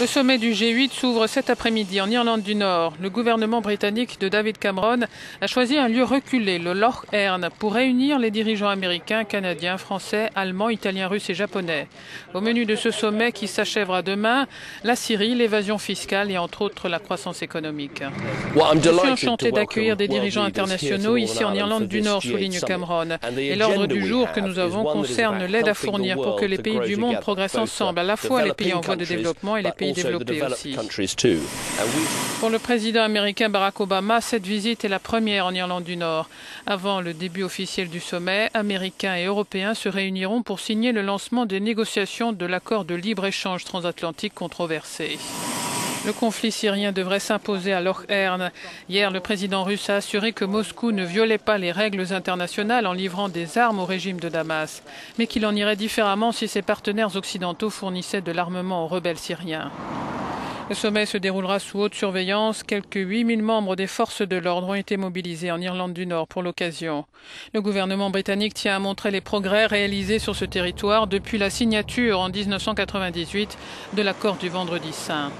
Le sommet du G8 s'ouvre cet après-midi en Irlande du Nord. Le gouvernement britannique de David Cameron a choisi un lieu reculé, le Lough Erne, pour réunir les dirigeants américains, canadiens, français, allemands, italiens, russes et japonais. Au menu de ce sommet qui s'achèvera demain, la Syrie, l'évasion fiscale et entre autres la croissance économique. Je suis enchanté d'accueillir des dirigeants internationaux ici en Irlande du Nord, souligne Cameron. Et l'ordre du jour que nous avons concerne l'aide à fournir pour que les pays du monde progressent ensemble, à la fois les pays en voie de développement et les pays développés aussi. Pour le président américain Barack Obama, cette visite est la première en Irlande du Nord. Avant le début officiel du sommet, Américains et Européens se réuniront pour signer le lancement des négociations de l'accord de libre-échange transatlantique controversé. Le conflit syrien devrait s'imposer à Lough Erne. Hier, le président russe a assuré que Moscou ne violait pas les règles internationales en livrant des armes au régime de Damas, mais qu'il en irait différemment si ses partenaires occidentaux fournissaient de l'armement aux rebelles syriens. Le sommet se déroulera sous haute surveillance. Quelques 8000 membres des forces de l'ordre ont été mobilisés en Irlande du Nord pour l'occasion. Le gouvernement britannique tient à montrer les progrès réalisés sur ce territoire depuis la signature en 1998 de l'accord du Vendredi saint.